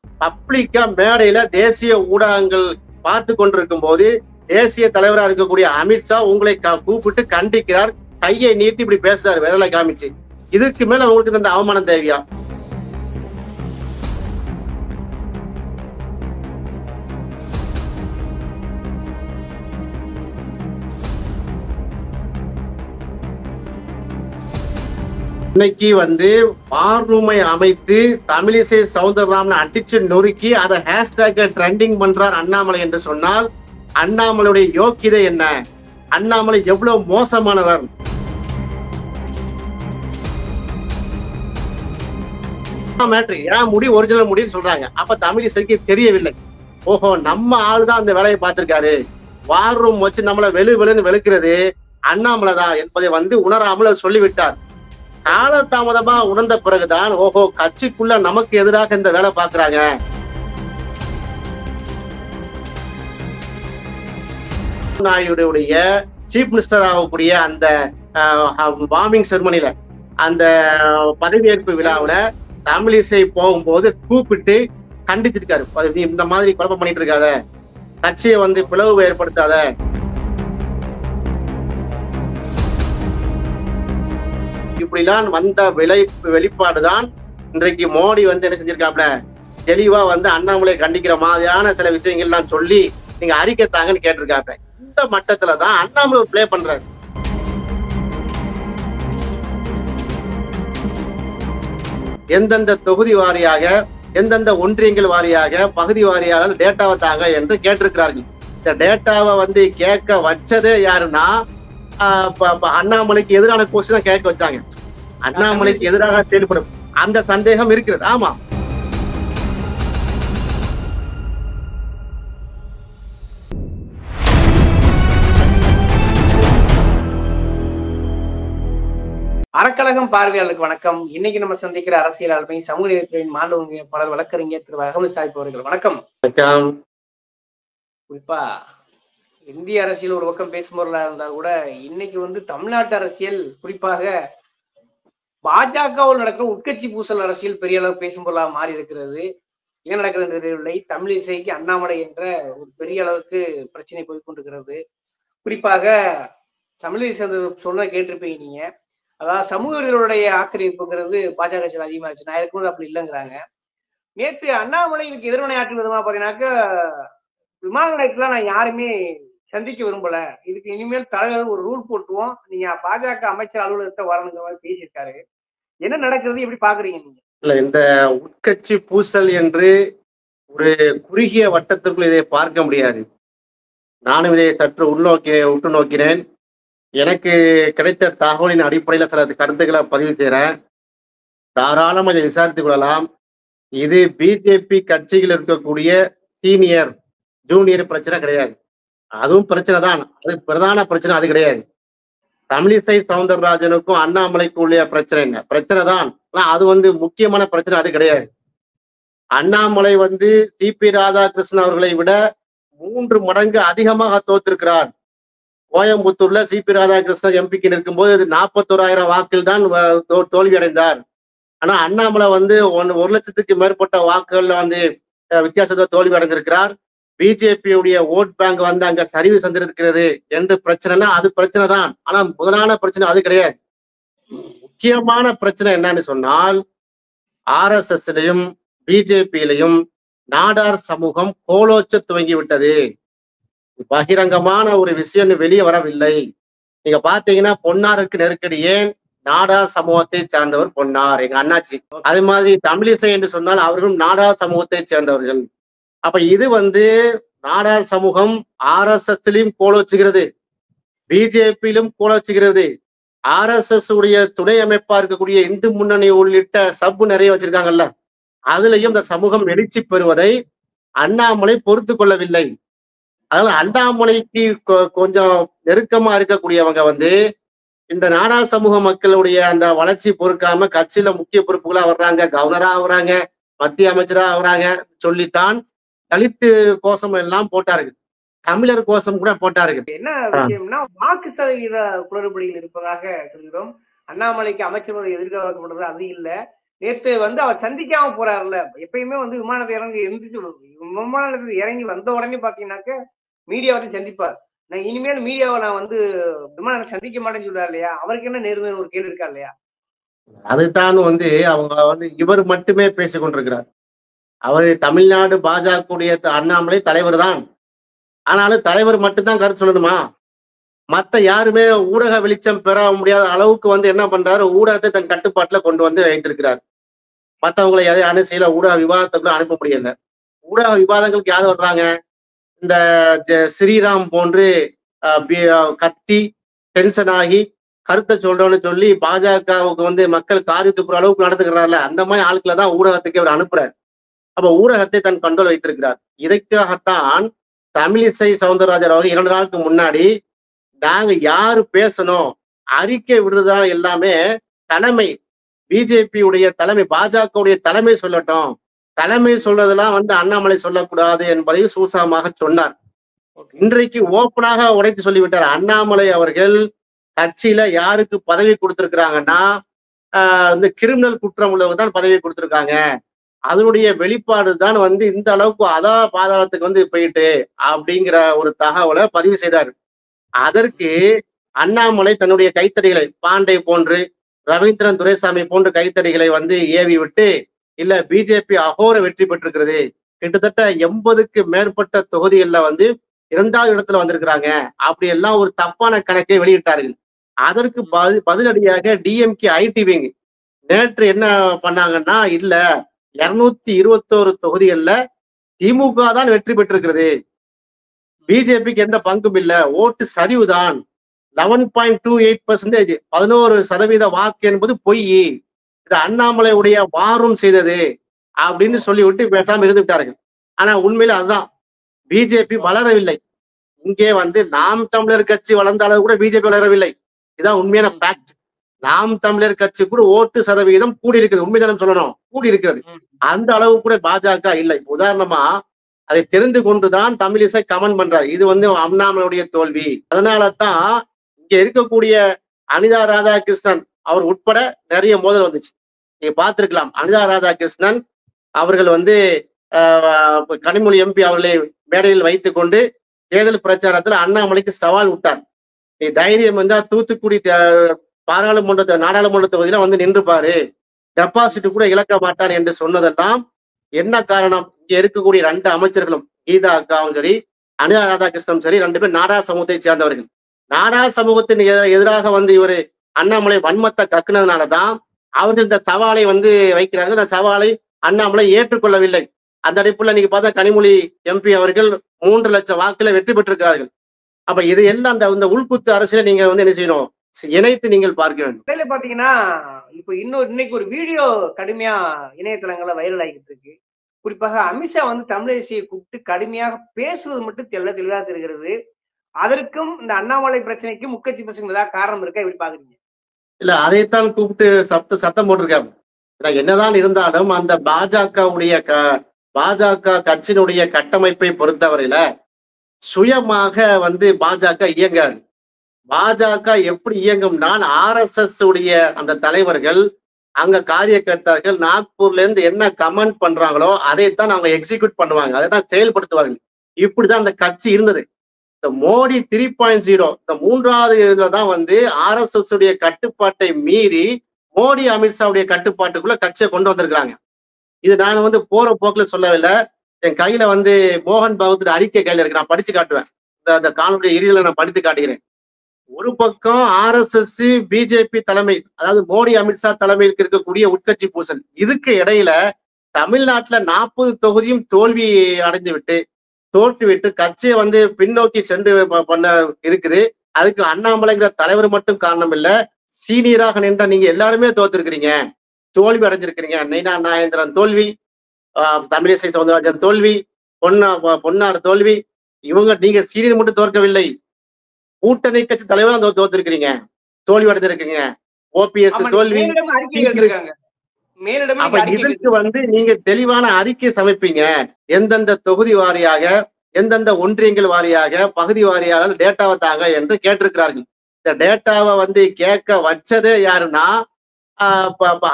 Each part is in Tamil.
பப்ளிக்கா மேடையில தேசிய ஊடகங்கள் பார்த்து கொண்டிருக்கும் போது தேசிய தலைவராக இருக்கக்கூடிய அமித்ஷா உங்களை கூப்பிட்டு கண்டிக்கிறார், கையை நீட்டி இப்படி பேசுறாரு விரலை காமிச்சு. இதுக்கு மேல உங்களுக்கு இந்த அவமானம் தேவையா? இன்னைக்கு வார் ரூமை அமைத்து தமிழிசை சவுந்தரராமன் அடிச்சு நொறுக்கி அதை ஹேஷ்டேக் ட்ரெண்டிங் பண்றார் அண்ணாமலை என்று சொன்னால் அண்ணாமலையுடைய யோக்கியதை என்ன? அண்ணாமலை எவ்வளவு மோசமானவர்? ஏன் முடி ஒரிஜினல் முடின்னு சொல்றாங்க. அப்ப தமிழிசைக்கு தெரியவில்லை. ஓஹோ, நம்ம ஆளுதான் அந்த வேலையை பார்த்திருக்காரு. வார் ரூம் வச்சு நம்மள வெளுன்னு வெளுக்கிறது அண்ணாமலை தான் என்பதை உணராமல் சொல்லிவிட்டார். காலதாமதமா உணர்ந்த பிறகுதான் ஓஹோ, கட்சிக்குள்ள நமக்கு எதிராக இந்த வேலை பாக்குறாங்க. நாயுடைய சீஃப் மினிஸ்டர் ஆகக்கூடிய அந்த வார்மிங் செரமனில அந்த பதவியேற்பு விழாவில தமிழிசை போகும்போது கூப்பிட்டு கண்டிச்சிருக்காரு. இந்த மாதிரி குழப்பம் பண்ணிட்டு இருக்காத, கட்சியை பிளவு ஏற்படுத்தாத. இப்படிலாம் வந்த வெளிப்பாடுதான் இன்றைக்கு மோடி என்ன செஞ்சிருக்காப்ல, தெளிவா அண்ணாமலை கண்டிக்கிற மாதிரியான சில விஷயங்கள்லாம் சொல்லி நீங்க அறிக்கை தாங்கன்னு கேட்டிருக்காப்ல. இந்த மட்டத்துலதான் அண்ணாமலை பிளே பண்றாரு. எந்தெந்த தொகுதி வாரியாக, எந்தெந்த ஒன்றியங்கள் வாரியாக, பகுதி வாரியாக டேட்டாவை தாங்க என்று கேட்டிருக்கிறார்கள். இந்த டேட்டாவை கேட்க வச்சதே யாருன்னா அண்ணாமலைக்கு எதிரான கொஸ்டின் தான் கேட்க வச்சாங்க. அண்ணாமலைக்கு எதிராக செயல்படும் அந்த சந்தேகம் இருக்கிறது. ஆமா, அறக்கழகம் பார்வையாளருக்கு வணக்கம். இன்னைக்கு நம்ம சந்திக்கிற அரசியல் ஆளுமை சமூக நீதித்துறையின் மாண்புமிகு பலர் வழக்கறிஞர் திரு அகமது சாஹிப் அவர்கள். வணக்கம். குறிப்பா இந்திய அரசியல் ஒரு பக்கம் பேசும்போதா இருந்தா கூட இன்னைக்கு தமிழ்நாட்டு அரசியல், குறிப்பாக பாஜகவில் நடக்கும் உட்கட்சி பூசல் அரசியல் பெரிய அளவு பேசும்போதா மாறி இருக்கிறது. என்ன நடக்கிறது தெரியவில்லை. தமிழிசைக்கு அண்ணாமலை என்ற ஒரு பெரிய அளவுக்கு பிரச்சனை போய்கொண்டிருக்கிறது. குறிப்பாக தமிழிசை சொன்னதை கேட்டிருப்பீங்க நீங்க. அதாவது சமூக விரோதிகளுடைய ஆக்கிரமிப்புங்கிறது பாஜக கட்சியில் அதிகமாச்சு. நான் இருக்கும்போது அப்படி இல்லைங்கிறாங்க. நேற்று அண்ணாமலை இதுக்கு எதிர்வினை ஆற்றும் விதமா பாத்தீங்கன்னாக்க, விமான நிலையத்துல நான் யாருமே சந்திக்க விரும்பல, இதுக்கு இனிமேல் தலைவர் ஒரு ரூல் போட்டுவோம், நீங்க பாஜக அமைச்சர் அலுவலகத்தை வரணுங்கிற மாதிரி பேசியிருக்காரு. என்ன நடக்கிறது, எப்படி பாக்குறீங்க நீங்க? இல்ல, இந்த உட்கட்சி பூசல் என்று ஒரு குறுகிய வட்டத்திற்குள் இதை பார்க்க முடியாது. நானும் இதை சற்று உற்று நோக்கினேன். எனக்கு கிடைத்த தகவலின் அடிப்படையில் சில கருத்துக்களை பதிவு செய்யறேன். தாராளமாக இதை விசாரித்துக் கொள்ளலாம். இது பிஜேபி கட்சியில் இருக்கக்கூடிய சீனியர் ஜூனியர் பிரச்சனை கிடையாது. அதுவும் பிரச்சனை தான், அது பிரதான பிரச்சனை அது கிடையாது. தமிழிசை சவுந்தரராஜனுக்கும் அண்ணாமலைக்கும் உள்ள பிரச்சனை என்ன பிரச்சனை தான், ஆனா அது முக்கியமான பிரச்சனை அது கிடையாது. அண்ணாமலை சிபி ராதாகிருஷ்ணன் அவர்களை விட 3 மடங்கு அதிகமாக தோற்றிருக்கிறார். கோயம்புத்தூர்ல சிபி ராதாகிருஷ்ணன் எம்பிக்கு நிற்கும்போது 41,000 வாக்கில் தான் தோல்வி அடைந்தார். ஆனா அண்ணாமலை 1 லட்சத்துக்கு மேற்பட்ட வாக்குகள்ல வித்தியாசத்துல தோல்வி அடைந்திருக்கிறார். பிஜேபியுடைய ஓட் பேங்க் அங்க சரிவு சந்திருக்கிறது என்று பிரச்சனைனா அது பிரச்சனை தான். ஆனா முதலான பிரச்சனை அது கிடையாது. முக்கியமான பிரச்சனை என்னன்னு சொன்னால், RSSலயும் பிஜேபியிலையும் நாடார் சமூகம் கோலோச்ச துவங்கி விட்டது. பகிரங்கமான ஒரு விஷயம் வெளியே வரவில்லை. நீங்க பாத்தீங்கன்னா பொன்னாருக்கு நெருக்கடி ஏன்? நாடார் சமூகத்தை சேர்ந்தவர் பொன்னார், எங்க அண்ணாச்சி. அது மாதிரி தமிழிசை என்று சொன்னால் அவர்களும் நாடார் சமூகத்தை சேர்ந்தவர்கள். அப்ப இது நாடார் சமூகம் RSSலயும் கோலோச்சுகிறது, பிஜேபியிலும் கோலோச்சுகிறது. RSS உடைய துணை அமைப்பா இருக்கக்கூடிய இந்து முன்னணி உள்ளிட்ட சப்பு நிறைய வச்சிருக்காங்கல்ல, அதுலயும் இந்த சமூகம் எழுச்சி பெறுவதை அண்ணாமலை பொறுத்து கொள்ளவில்லை. அதனால அண்ணாமலைக்கு கொஞ்சம் நெருக்கமா இருக்கக்கூடியவங்க இந்த நாடார் சமூக மக்களுடைய அந்த வளர்ச்சி பொறுக்காம கட்சியில முக்கிய பொறுப்புகளா வர்றாங்க, கவர்னரா ஆகுறாங்க, மத்திய அமைச்சரா ஆகுறாங்க சொல்லித்தான் தலித்து கோஷம் எல்லாம் போட்டாரு, தமிழர் கோஷம் கூட போட்டாரு. என்ன விஷயம்னா, வாக்கு சதவீத குளறுபடியில் இருப்பதாக சொல்கிறோம். அண்ணாமலைக்கு அமைச்சர் எதிர்பார்க்கப்படுறது அது இல்ல. நேத்து வந்து அவர் சந்திக்காம போறாருல்ல. எப்பயுமே வந்து விமானத்தை விமானத்துல இறங்கி வந்த உடனே பாத்தீங்கன்னாக்க மீடியா வந்து சந்திப்பார். நான் இனிமேல் மீடியாவை நான் வந்து விமானத்தை சந்திக்க மாட்டேன்னு சொல்றாரு இல்லையா? அவருக்கு என்ன நேர்மையான ஒரு கேள்வி இருக்கா இல்லையா? அதுதான் வந்து அவங்க வந்து இவர் மட்டுமே பேசிக் கொண்டிருக்கிறார். அவர் தமிழ்நாடு பாஜகவுடைய அண்ணாமலை தலைவர் தான். ஆனாலும் தலைவர் மட்டும்தான் கருத்து சொல்லணுமா? மத்த யாருமே ஊடக வெளிச்சம் பெற முடியாத அளவுக்கு வந்து என்ன பண்றாரு, ஊடகத்தை தன் கட்டுப்பாட்டுல கொண்டு வந்து வைத்திருக்கிறார். மத்தவங்களை யாரும் செய்யல, ஊடக விவாதத்துக்குள்ள அனுப்ப முடியல. ஊடக விவாதங்களுக்கு யார் வர்றாங்க? இந்த ஸ்ரீராம் போன்று கத்தி டென்ஷன் ஆகி கருத்தை சொல்றோம்னு சொல்லி பாஜகவுக்கு வந்து மக்கள் காரி துப்புற அளவுக்கு நடந்துக்கிறாருல, அந்த மாதிரி ஆட்களை தான் ஊடகத்துக்கு அவர் அனுப்புறாரு. அப்ப ஊடகத்தை தன் கண்ட்ரோல் வைத்திருக்கிறார். இதற்காகத்தான் தமிழிசை சவுந்தரராஜன் அவர்கள் 2 நாளுக்கு முன்னாடி நாங்க யாரு பேசணும், அறிக்கை விடுறதா எல்லாமே தலைமை, பிஜேபி உடைய தலைமை, பாஜகவுடைய தலைமை சொல்லட்டும், தலைமை சொல்றதெல்லாம் வந்து அண்ணாமலை சொல்லக்கூடாது என்பதையும் சூசகமாக சொன்னார். இன்றைக்கு ஓப்பனாக உடைத்து சொல்லிவிட்டார். அண்ணாமலை அவர்கள் கட்சியில யாருக்கு பதவி கொடுத்திருக்கிறாங்கன்னா இந்த கிரிமினல் குற்றம் உள்ளவங்க தான் பதவி கொடுத்திருக்காங்க. அதனுடைய வெளிப்பாடு தான் வந்து இந்த அளவுக்கு பாதாளத்துக்கு வந்து போயிட்டு அப்படிங்கிற ஒரு தகவலை பதிவு செய்தார். அதற்கு அண்ணாமலை தன்னுடைய கைத்தடிகளை பாண்டே போன்று, ரவீந்திரன் துரைசாமி போன்ற கைத்தடிகளை வந்து ஏவி விட்டு, இல்ல பிஜேபி அகோர வெற்றி பெற்றிருக்கிறது, கிட்டத்தட்ட 80க்கு மேற்பட்ட தொகுதிகள்ல வந்து 2வது இடத்துல வந்திருக்கிறாங்க, அப்படி எல்லாம் ஒரு தப்பான கணக்கை வெளியிட்டார்கள். அதற்கு பதிலடியாக டிஎம்கே ஐடி விங் நேற்று என்ன பண்ணாங்கன்னா, இல்ல 221 தொகுதிகள்ல திமுக தான் வெற்றி பெற்றிருக்கிறது, பிஜேபிக்கு எந்த பங்கும் இல்ல, ஓட்டு சரிவுதான், 11.28%, 11% வாக்கு என்பது பொய், இது அண்ணாமலையுடைய வாரும் செய்தது அப்படின்னு சொல்லிவிட்டு பேசாம இருந்து விட்டார்கள். ஆனா உண்மையில அதுதான், பிஜேபி வளரவில்லை. இங்கே வந்து நாம் தமிழர் கட்சி வளர்ந்த அளவு கூட பிஜேபி வளரவில்லை. இதுதான் உண்மையான ஃபேக்ட். நாம் தமிழர் கட்சி கூட ஓட்டு சதவிகிதம் கூடி இருக்குது, உண்மைதானம் சொல்லணும், கூடி இருக்கிறது. அந்த அளவு கூட பாஜக இல்லை. உதாரணமா அதை தெரிந்து கொண்டுதான் தமிழிசை கமெண்ட் பண்றாரு, இது வந்து அண்ணாமலையுடைய தோல்வி. அதனாலதான் இங்க இருக்கக்கூடிய அனிதா ராதாகிருஷ்ணன் அவர் உட்பட நிறைய மோதல் வந்துச்சு. நீங்க பார்த்திருக்கலாம், அனிதா ராதாகிருஷ்ணன் அவர்கள் வந்து கனிமொழி எம்பி அவர்களை மேடையில் வைத்துக் கொண்டு தேர்தல் பிரச்சாரத்துல அண்ணாமலைக்கு சவால் விட்டார். நீ தைரியம் இருந்தா தூத்துக்குடி நாடாளுமன்ற தொகுதியில வந்து நின்று பாரு, டெபாசிட் கூட இழக்க மாட்டார் என்று சொன்னதெல்லாம் என்ன காரணம்? இங்க இருக்கக்கூடிய 2 அமைச்சர்களும், கீதா அக்காவும் சரி, அனிதா ராதாகிருஷ்ணன் சரி, 2 பேர் நாடார் சமூகத்தை சேர்ந்தவர்கள். நாடார் சமூகத்தின் எதிராக வந்து இவர் அண்ணாமலை வன்மத்தை கக்குனதுனாலதான் அவர்கள் இந்த சவாலை வந்து வைக்கிறார்கள். இந்த சவாலை அண்ணாமலை ஏற்றுக்கொள்ளவில்லை. அந்த அடிப்புல நீங்க பார்த்தா கனிமொழி எம்பி அவர்கள் 3 லட்சம் வாக்குல வெற்றி பெற்றிருக்கிறார்கள். அப்ப இது எல்லாம் அந்த உள்குத்து அரசியல நீங்க வந்து என்ன செய்யணும், இணைத்து நீங்கள் பார்க்க வேண்டும். பாத்தீங்கன்னா இப்ப இன்னைக்கு ஒரு வீடியோ கடுமையா இணையதளங்கள்ல வைரல் ஆகிட்டு இருக்கு. குறிப்பாக அமித்ஷா வந்து தமிழிசையை கூப்பிட்டு கடுமையாக பேசுவது மட்டும் தெளிவா தெரிகிறது. அதற்கும் இந்த அண்ணாமலை பிரச்சனைக்கும் முக்கட்சி பசங்க ஏதாவது காரணம் இருக்கா, எப்படி பாக்குறீங்க? இல்ல, அதைத்தான் கூப்பிட்டு சத்தம் போட்டிருக்காங்க. என்னதான் இருந்தாலும் அந்த பாஜக கட்சியினுடைய கட்டமைப்பை பொறுத்தவரையில சுயமாக வந்து பாஜக இயங்காது. பாஜக எப்படி இயங்கும்னா, RSS உடைய அந்த தலைவர்கள், அங்க காரியகர்த்தார்கள் நாக்பூர்ல இருந்து என்ன கமெண்ட் பண்றாங்களோ அதைத்தான் அவங்க எக்ஸிக்யூட் பண்ணுவாங்க, அதைத்தான் செயல்படுத்துவார்கள். இப்படிதான் அந்த கட்சி இருந்தது. இந்த மோடி 3.0 இந்த 3வது இதுல தான் வந்து RSS உடைய கட்டுப்பாட்டை மீறி மோடி அமித்ஷாவுடைய கட்டுப்பாட்டுக்குள்ள கட்சியை கொண்டு வந்திருக்கிறாங்க. இது நான் வந்து போற போக்குல சொல்லவில்லை. என் கையில வந்து மோகன் பகவத் அறிக்கை கையில இருக்கு, நான் படிச்சு காட்டுவேன். இந்த காணொலிய இறுதியில நான் படித்து காட்டுகிறேன். ஒரு பக்கம் RSS பிஜேபி தலைமை, அதாவது மோடி அமித்ஷா தலைமையில் இருக்கக்கூடிய உட்கட்சி பூசல், இதுக்கு இடையில தமிழ்நாட்டுல 40 தொகுதியும் தோல்வி தோற்றுவிட்டு கட்சியை வந்து பின்னோக்கி சென்று பண்ண இருக்குது. அதுக்கு அண்ணாமலைங்கிற தலைவர் மட்டும் காரணம் இல்ல, சீனியராக நின்ற நீங்க எல்லாருமே தோத்துருக்கிறீங்க, தோல்வி அடைஞ்சிருக்கிறீங்க. நைனா நாகேந்திரன் தோல்வி, தமிழிசை சவுந்தரராஜன் தோல்வி, பொன்னார் தோல்வி. நீங்க சீனியர் மட்டும் தோற்கவில்லை, கூட்டணி கட்சி தலைவரும் தோத்திருக்கிறீங்க, தோல்வி அடைஞ்சிருக்கீங்க. OPS தோல்வி. அப்ப இதற்கு வந்து நீங்க தெளிவான அறிக்கை சமைப்பீங்க, எந்தெந்த தொகுதி வாரியாக, எந்தெந்த ஒன்றியங்கள் வாரியாக, பகுதி வாரியாக டேட்டாவை தாங்க என்று கேட்டிருக்கிறார்கள். இந்த டேட்டாவை வந்து கேட்க வச்சதே யாருன்னா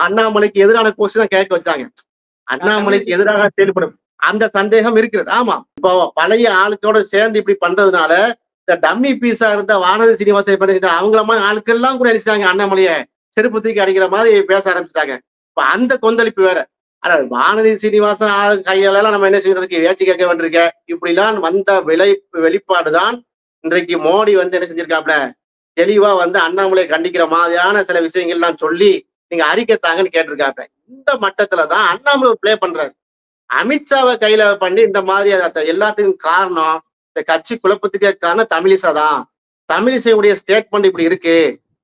அண்ணாமலைக்கு எதிரான கொஸ்டின் தான் கேட்க வச்சாங்க. அண்ணாமலைக்கு எதிராக செயல்படும் அந்த சந்தேகம் இருக்கிறது. ஆமா, இப்போ பழைய ஆளுக்கோட சேர்ந்து இப்படி பண்றதுனால இந்த டம்மி பீஸா இருந்த வானதி சீனிவாசன் பண்ணிட்டு அவங்கள மாதிரி ஆளுக்கெல்லாம் கூட நினைச்சாங்க அண்ணாமலைய செருப்பு தூக்கி அடிக்கிற மாதிரி பேச ஆரம்பிச்சிட்டாங்க. இப்ப அந்த கொந்தளிப்பு வேற. ஆனா வானதி சீனிவாசன் கையால நம்ம என்ன செய்யறதுக்கு ஏச்சு கேட்க வேண்டியிருக்க. இப்படிலாம் வந்த வெளிப்பாடுதான் இன்றைக்கு மோடி வந்து என்ன செஞ்சிருக்காப்ல, தெளிவா வந்து அண்ணாமலை கண்டிக்கிற மாதிரியான சில விஷயங்கள்லாம் சொல்லி நீங்க அறிக்கை தாங்கன்னு கேட்டிருக்காப்ல. இந்த மட்டத்துலதான் அண்ணாமலை பிளே பண்றாரு. அமித்ஷாவை கையில பண்ணி இந்த மாதிரி எல்லாத்துக்கும் காரணம் இந்த கட்சி குழப்பத்துக்கே காரணம் தமிழிசை தான். தமிழிசையுடைய ஸ்டேட்மெண்ட் இப்படி இருக்கு.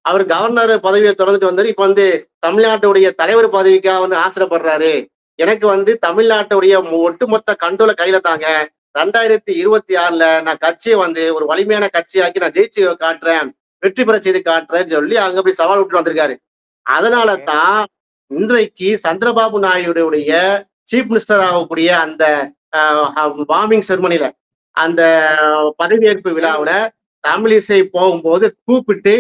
அவர் கவர்னர் பதவியை தொடர்ந்துட்டு வந்தாரு. இப்ப வந்து தமிழ்நாட்டுடைய தலைவர் பதவிக்காக வந்து ஆசிரப்படுறாரு. எனக்கு வந்து தமிழ்நாட்டுடைய ஒட்டுமொத்த கண்ட்ரோல கையில தாங்க. 2026 நான் கட்சியை வந்து ஒரு வலிமையான கட்சியாக்கி நான் ஜெயிச்சு காட்டுறேன், வெற்றி பெற செய்து காட்டுறேன்னு சொல்லி அங்க போய் சவால் விட்டு வந்திருக்காரு. அதனால தான் இன்றைக்கு சந்திரபாபு நாயுடைய சீஃப் மினிஸ்டர் ஆகக்கூடிய அந்த வார்மிங் செரமனில அந்த பதவியேற்பு விழாவுல தமிழிசை போகும்போது கூப்பிட்டு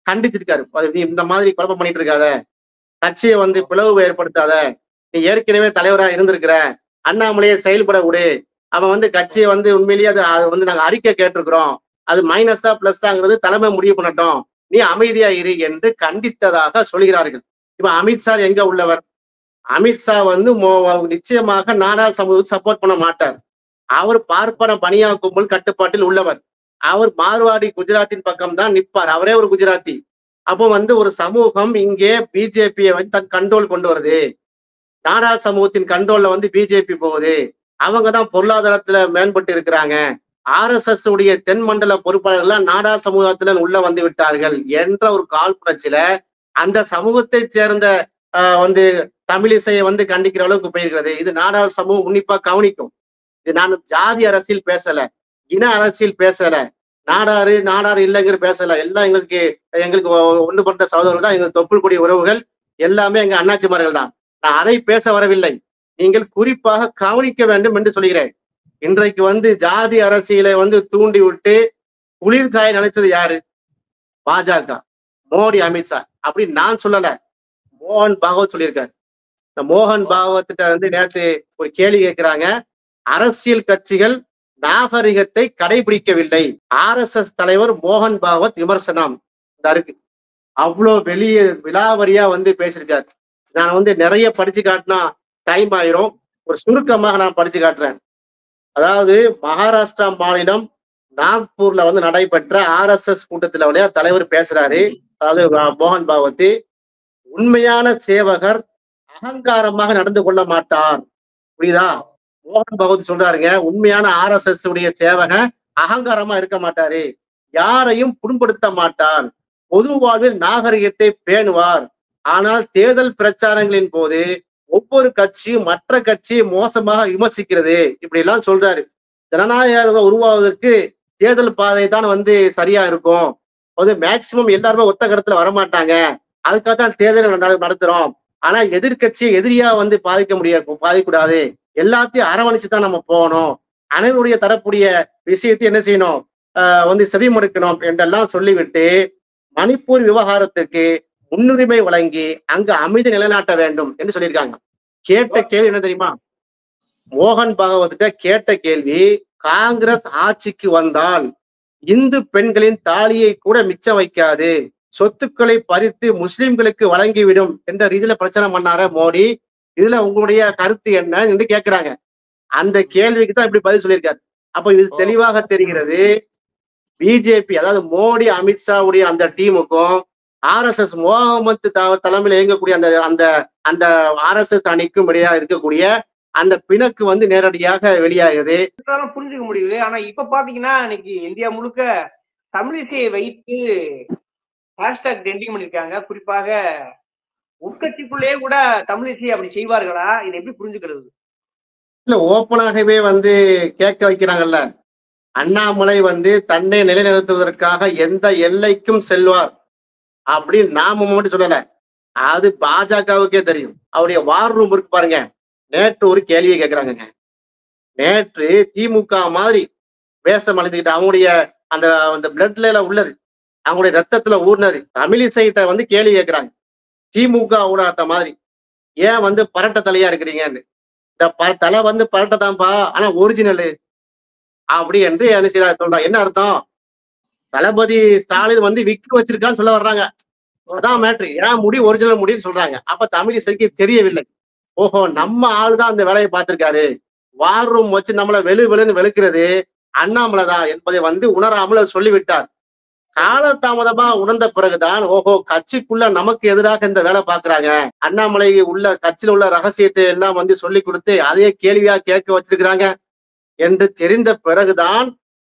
கண்டிச்சிருக்காரு. நீ இந்த மாதிரி குழப்பம் பண்ணிட்டு இருக்காத, கட்சியை வந்து பிளவு ஏற்படுத்தாத, நீ ஏற்கனவே தலைவரா இருந்திருக்கிற, அண்ணாமலையை செயல்பட விடு, அவன் வந்து கட்சியை வந்து உண்மையிலேயே அது வந்து நாங்க அறிக்கை கேட்டிருக்கிறோம், அது மைனஸா பிளஸ்ஸாங்கிறது தலைமை முடிவு பண்ணட்டும், நீ அமைதியா இரு என்று கண்டித்ததாக சொல்கிறார்கள். இப்ப அமித்ஷா எங்க உள்ளவர்? அமித்ஷா வந்து நிச்சயமாக நாடார் சமூகத்தை சப்போர்ட் பண்ண மாட்டார். அவர் பார்ப்பன பனியா கும்பல் கட்டுப்பாட்டில் உள்ளவர். அவர் மார்வாடி குஜராத்தின் பக்கம் தான் நிற்பார். அவரே ஒரு குஜராத்தி. அப்போ வந்து ஒரு சமூகம் இங்கே பிஜேபியை வந்து தன் கண்ட்ரோல் கொண்டு வருது. நாடார் சமூகத்தின் கண்ட்ரோல்ல வந்து பிஜேபி போகுது. அவங்கதான் பொருளாதாரத்துல மேம்பட்டு இருக்கிறாங்க. RSS உடைய தென் மண்டல பொறுப்பாளர்கள் நாடார் சமூகத்துல உள்ள வந்து விட்டார்கள் என்ற ஒரு காழ்ப்புணர்ச்சியில அந்த சமூகத்தை சேர்ந்த வந்து தமிழிசையை வந்து கண்டிக்கிற அளவுக்கு போயிருக்கிறது. இது நாடார் சமூகம் உன்னிப்பா கவனிக்கும். இது நான் ஜாதி அரசியல் பேசல, இன அரசியல் பேசல, நாடாறு இல்லைங்கிற பேசல. எல்லாம் எங்களுக்கு ஒன்றுபட்ட சகோதரர்கள் தான், எங்களுக்கு தொப்புள் கூடிய உறவுகள் எல்லாமே எங்க அண்ணாச்சிமார்கள் தான். நான் அதை பேச வரவில்லை, நீங்கள் குறிப்பாக கவனிக்க வேண்டும் என்று சொல்கிறேன். இன்றைக்கு வந்து ஜாதி அரசியலை வந்து தூண்டி விட்டு குளிர்காய நினைச்சது யாரு? பாஜக, மோடி, அமித்ஷா. அப்படி நான் சொல்லல, மோகன் பாகவத் சொல்லியிருக்காரு. இந்த மோகன் பாகவத்திட்ட வந்து நேற்று ஒரு கேள்வி கேட்கிறாங்க. அரசியல் கட்சிகள் நாகரிகத்தை கடைபிடிக்கவில்லை, RSS தலைவர் மோகன் பாகவத் விமர்சனம் இருக்கு. அவ்வளவு வெளியே விலாவரியா வந்து பேசியிருக்காரு. நான் வந்து நிறைய படிச்சு காட்டினா டைம் ஆயிரும், ஒரு சுருக்கமாக நான் படிச்சு காட்டுறேன். அதாவது மகாராஷ்டிரா மாநிலம் நாக்பூர்ல வந்து நடைபெற்ற RSS கூட்டத்துல வழியா தலைவர் பேசுறாரு. அதாவது மோகன் பாகவத், உண்மையான சேவகர் அகங்காரமாக நடந்து கொள்ள மாட்டார். புரியுதா? மோகன் பகவத் சொல்றாருங்க, உண்மையான RSS உடைய சேவகன் அகங்காரமா இருக்க மாட்டாரு, யாரையும் புண்படுத்த மாட்டார், பொது வாழ்வில் நாகரிகத்தை பேணுவார். ஆனால் தேர்தல் பிரச்சாரங்களின் போது ஒவ்வொரு கட்சியும் மற்ற கட்சியை மோசமாக விமர்சிக்கிறது. இப்படி எல்லாம் சொல்றாரு. ஜனநாயகம் உருவாவதற்கு தேர்தல் பாதை தான் வந்து சரியா இருக்கும். அது மேக்சிமம் எல்லாருமே ஒத்த கருத்துல வரமாட்டாங்க, அதுக்காகத்தான் தேர்தல் நடத்துறோம். ஆனா எதிர்கட்சியை எதிரியா வந்து பாதிக்கூடாது, எல்லாத்தையும் அரவணைச்சுதான் நம்ம போகணும், அனைவருடைய தரப்புடைய விஷயத்தை என்ன செய்யணும், வந்து செவிமடுக்கணும் என்றெல்லாம் சொல்லிவிட்டு மணிப்பூர் விவகாரத்துக்கு முன்னுரிமை வழங்கி அங்கு அமைதி நிலைநாட்ட வேண்டும் என்று சொல்லியிருக்காங்க. கேட்ட கேள்வி என்ன தெரியுமா? மோகன் பாகவத்திட்ட கேட்ட கேள்வி, காங்கிரஸ் ஆட்சிக்கு வந்தால் இந்து பெண்களின் தாலியை கூட மிச்சம் வைக்காது, சொத்துக்களை பறித்து முஸ்லிம்களுக்கு வழங்கிவிடும் என்ற ரீதியில பிரச்சனை பண்ணார மோடி. இதுல உங்களுடைய கருத்து என்ன என்று கேட்கிறாங்க. அந்த கேள்விக்கு தான் இப்படி பதில் சொல்லியிருக்காரு. அப்ப இது தெளிவாக தெரிகிறது, பிஜேபி அதாவது மோடி அமித்ஷாவுடைய அந்த டீமுக்கும் RSS முகமது தலைமையில இயங்கக்கூடிய அந்த அந்த அந்த RSS அணிக்கும் இடையா இருக்கக்கூடிய அந்த பிணக்கு வந்து நேரடியாக வெளியாகுது. புரிஞ்சுக்க முடியுது. ஆனா இப்ப பாத்தீங்கன்னா இன்னைக்கு இந்தியா முழுக்க தமிழிசையை வைத்து ஹேஷ்டாக் ட்ரெண்டிங் பண்ணிருக்காங்க. குறிப்பாக உட்கட்சிக்குள்ளேயே கூட தமிழிசை அப்படி செய்வார்களா? இதை எப்படி புரிஞ்சுக்கிறது? இல்ல, ஓப்பனாகவே வந்து கேட்க வைக்கிறாங்கல்ல, அண்ணாமலை வந்து தன்னை நிலைநிறுத்துவதற்காக எந்த எல்லைக்கும் செல்வார் அப்படின்னு நாம மட்டும் சொல்லல, அது பாஜகவுக்கே தெரியும். அவருடைய வார் ரூம் இருக்கு பாருங்க. நேற்று ஒரு கேள்வியை கேட்கிறாங்க. நேற்று திமுக மாதிரி வேஷம் அழிஞ்சுக்கிட்டு அவங்களுடைய அந்த அந்த பிளட்ல உள்ளது, அவங்களுடைய ரத்தத்துல ஊர்னது தமிழிசைகிட்ட வந்து கேள்வி கேட்கிறாங்க. திமுக ஊடாத்த மாதிரி ஏன் வந்து பரட்ட தலையா இருக்கிறீங்கன்னு. இந்த தலை வந்து பரட்டதான்ப்பா, ஆனா ஒரிஜினலு அப்படி என்று என்ன செய்யறாரு சொல்றாங்க. என்ன அர்த்தம்? தளபதி ஸ்டாலின் வந்து விக்கு வச்சிருக்கான்னு சொல்ல வர்றாங்க. அதான் மேட்ரு. ஏன் முடி ஒரிஜினல் முடின்னு சொல்றாங்க. அப்ப தமிழிசைக்கு தெரியவில்லை. ஓஹோ, நம்ம ஆளுதான் அந்த வேலையை பார்த்திருக்காரு. வார் ரூம் வச்சு நம்மள வெளுன்னு வெளுக்கிறது அண்ணாமலை தான் என்பதை வந்து உணராமல் அவர் சொல்லிவிட்டார். காலதாமதமா உணர்ந்த பிறகுதான் ஓஹோ, கட்சிக்குள்ள நமக்கு எதிராக இந்த வேலை பாக்குறாங்க, அண்ணாமலை உள்ள கட்சியில உள்ள ரகசியத்தை எல்லாம் வந்து சொல்லி கொடுத்து அதையே கேள்வியா கேட்க வச்சிருக்கிறாங்க என்று தெரிந்த பிறகுதான்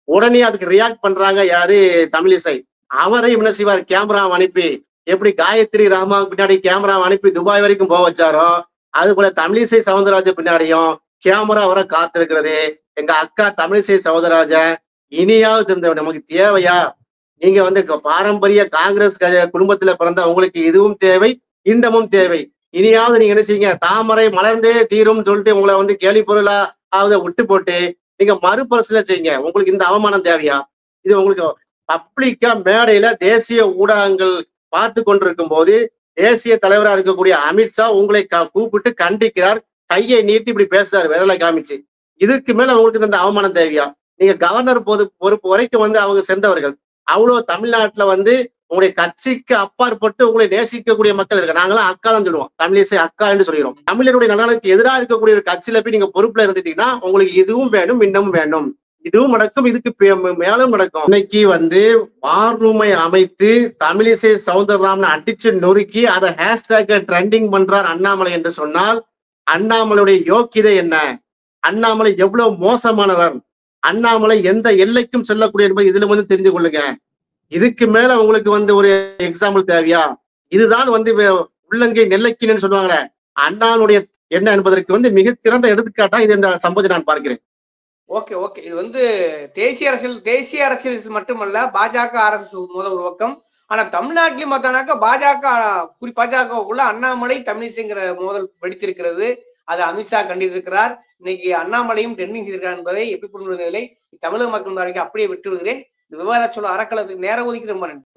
உடனே அதுக்கு ரியாக்ட் பண்றாங்க. யாரு? தமிழிசை. அவரை என்ன செய்வார்? கேமரா அனுப்பி, எப்படி காயத்ரி ராமா பின்னாடி கேமரா அனுப்பி துபாய் வரைக்கும் போக வச்சாரோ, அது போல தமிழிசை சவுந்தரராஜன் பின்னாடியும் கேமரா வர காத்திருக்கிறது. எங்க அக்கா தமிழிசை சவுந்தரராஜன் இனியாவது நமக்கு தேவையா? நீங்க வந்து பாரம்பரிய காங்கிரஸ் குடும்பத்துல பிறந்த உங்களுக்கு இதுவும் தேவை, இண்டமும் தேவை. இனியாவது நீங்க என்ன செய்யுங்க, தாமரை மலர்ந்தே தீரும் சொல்லிட்டு உங்களை வந்து கேலி பொருளா விட்டு போட்டு நீங்க மறுபரிசீலனை செய்யுங்க. உங்களுக்கு இந்த அவமானம் தேவையா? இது உங்களுக்கு பப்ளிக்கா மேடையில தேசிய ஊடகங்கள் பார்த்து கொண்டிருக்கும் போது தேசிய தலைவரா இருக்கக்கூடிய அமித்ஷா உங்களை கூப்பிட்டு கண்டிக்கிறார், கையை நீட்டி இப்படி பேசுறாரு விரலை காமிச்சு. இதுக்கு மேல உங்களுக்கு இந்த அவமானம் தேவையா? நீங்க கவர்னர் பொறுப்பு வரைக்கும் வந்து அவங்க சென்றவர்கள். அவ்வளவு தமிழ்நாட்டுல வந்து உங்களுடைய கட்சிக்கு அப்பாற்பட்டு உங்களை நேசிக்கக்கூடிய மக்கள் இருக்கு. நாங்களாம் அக்கா தான் சொல்லுவோம், தமிழிசை அக்கா என்று சொல்கிறோம். தமிழருடைய நலனுக்கு எதிராக இருக்கக்கூடிய ஒரு கட்சியில போய் நீங்க பொறுப்புல இருந்துட்டீங்கன்னா உங்களுக்கு இதுவும் வேணும், இன்னமும் வேண்டும். இதுவும் நடக்கும், இதுக்கு மேலும் நடக்கும். இன்னைக்கு வந்து வார் ரூமை அமைத்து தமிழிசை சவுந்தரராமன் அடிச்சு நொறுக்கி அதை ஹேஷ்டேக் ட்ரெண்டிங் பண்றார் அண்ணாமலை என்று சொன்னால் அண்ணாமலையுடைய யோக்கியதை என்ன? அண்ணாமலை எவ்வளவு மோசமானவர், அண்ணாமலை எந்த எல்லைக்கும் செல்லக்கூடிய என்பது இதுல வந்து தெரிந்து கொள்ளுங்க. இதுக்கு மேல உங்களுக்கு வந்து ஒரு எக்ஸாம்பிள் தேவையா? இதுதான் வந்து உள்ளங்கை நெல்லைக்கின்னு சொல்லுவாங்களே, அண்ணாவுடைய என்ன என்பதற்கு வந்து மிகச்சிறந்த எடுத்துக்காட்டா இது இந்த சம்பவத்தை நான் பார்க்கிறேன். ஓகே ஓகே, இது வந்து தேசிய அரசியல் மட்டுமல்ல, பாஜக அரசு முதல் ஒரு பக்கம். ஆனா தமிழ்நாட்டிலும் பார்த்தானாக்கா பாஜகவுக்குள்ள அண்ணாமலை தமிழிசைங்கிற மோதல் வெடித்திருக்கிறது. அதை அமித்ஷா கண்டித்திருக்கிறார். இன்னைக்கு அண்ணாமலையும் ட்ரெண்டிங் செய்திருக்கிறார் என்பதை எப்படி புரிந்து தமிழக மக்கள் அப்படியே விட்டு விடுகிறேன். இந்த விவாத சொல்ல அறக்கலத்துக்கு நேரம் ஒதுக்கி ரொம்ப நன்றி.